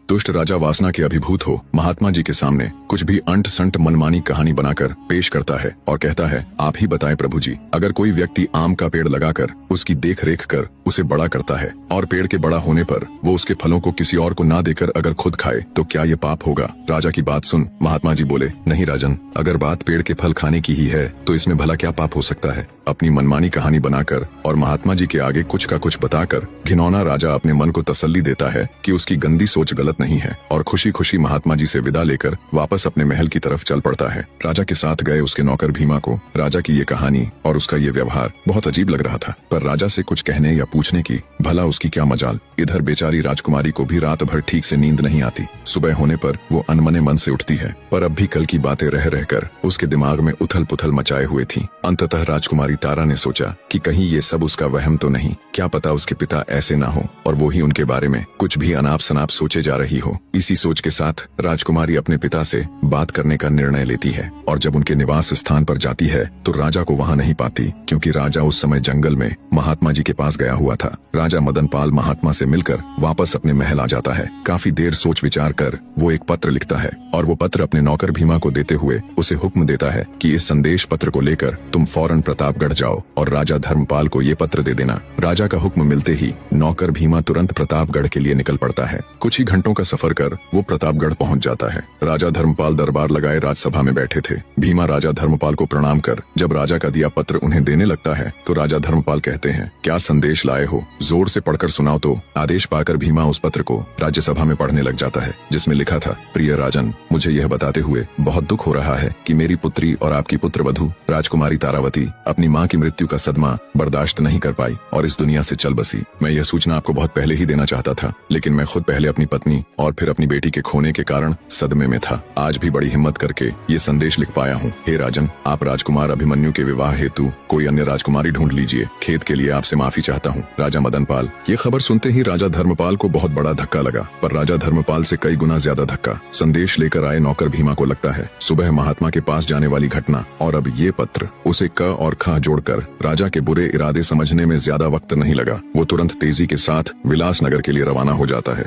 दुष्ट राजा वासना के अभिभूत हो महात्मा जी के सामने कुछ भी अंट संट मनमानी कहानी बनाकर पेश करता है और कहता है, आप ही बताएं प्रभु जी, अगर कोई व्यक्ति आम का पेड़ लगाकर उसकी देख रेख कर उसे बड़ा करता है और पेड़ के बड़ा होने पर वो उसके फलों को किसी और को ना देकर अगर खुद खाए तो क्या ये पाप होगा? राजा की बात सुन महात्मा जी बोले, नहीं राजन, अगर बात पेड़ के फल खाने की ही है तो इसमें भला क्या पाप हो सकता है? अपनी मनमानी कहानी बनाकर और महात्मा जी के आगे कुछ का कुछ बताकर घिनौना राजा अपने मन को तसल्ली देता है कि उसकी गंदी सोच गलत नहीं है और खुशी खुशी महात्मा जी से विदा लेकर वापस अपने महल की तरफ चल पड़ता है। राजा के साथ गए उसके नौकर भीमा को राजा की ये कहानी और उसका ये व्यवहार बहुत अजीब लग रहा था, पर राजा से कुछ कहने या पूछने की भला उसकी क्या मजाल। इधर बेचारी राजकुमारी को भी रात भर ठीक से नींद नहीं आती। सुबह होने पर वो अनमने मन से उठती है, पर अब भी कल की बातें रह रहकर उसके दिमाग में उथल पुथल मचाए हुए थी। अंततः राजकुमारी तारा ने सोचा कि कहीं ये सब उसका वहम तो नहीं, क्या पता उसके पिता ऐसे ना हो और वो ही उनके बारे में कुछ भी अनाप शनाप सोचे जा रही हो। इसी सोच के साथ राजकुमारी अपने पिता से बात करने का निर्णय लेती है और जब उनके निवास स्थान पर जाती है तो राजा को वहाँ नहीं पाती, क्योंकि राजा उस समय जंगल में महात्मा जी के पास गया हुआ था। राजा मदन पाल महात्मा से मिलकर वापस अपने महल आ जाता है। काफी देर सोच विचार कर वो एक पत्र लिखता है और वो पत्र अपने नौकर भीमा को देते हुए उसे हुक्म देता है कि इस संदेश पत्र को लेकर तुम फौरन प्रतापगढ़ जाओ और राजा धर्मपाल को ये पत्र दे देना। राजा का हुक्म मिलते ही नौकर भीमा तुरंत प्रतापगढ़ के लिए निकल पड़ता है। कुछ ही घंटों का सफर कर वो प्रतापगढ़ पहुंच जाता है। राजा धर्मपाल दरबार लगाए राजसभा में बैठे थे। भीमा राजा धर्मपाल को प्रणाम कर जब राजा का दिया पत्र उन्हें देने लगता है तो राजा धर्मपाल कहते हैं, क्या संदेश लाए हो, जोर से पढ़कर सुनाओ। तो आदेश पाकर भीमा उस पत्र को राज्यसभा में पढ़ने लग जाता है, जिसमें लिखा था, प्रिय राजन, मुझे यह बताते हुए बहुत दुख हो रहा है कि मेरी पुत्री और आपकी पुत्रवधू राजकुमारी तारावती अपनी माँ की मृत्यु का सदमा बर्दाश्त नहीं कर पाई और इस दुनिया से चल बसी। मैं यह सूचना आपको बहुत पहले ही देना चाहता था, लेकिन मैं खुद पहले अपनी पत्नी और फिर अपनी बेटी के खोने के कारण सदमे में था। आज भी बड़ी हिम्मत करके ये संदेश लिख पाया हूँ। हे राजन, आप राजकुमार अभिमन्यु के विवाह हेतु कोई अन्य राजकुमारी ढूंढ लीजिए। खेद के लिए आपसे माफी चाहता हूँ। राजा मदन पाल। ये खबर सुनते ही राजा धर्मपाल को बहुत बड़ा धक्का लगा, पर राजा धर्मपाल से कई गुना ज्यादा धक्का संदेश लेकर आए नौकर भीमा को लगता है। सुबह महात्मा के पास जाने वाली घटना और अब ये पत्र, उसे क और ख जोड़कर राजा के बुरे इरादे समझने में ज्यादा वक्त नहीं लगा। वो तुरंत तेजी के साथ विलासनगर के लिए रवाना हो जाता है।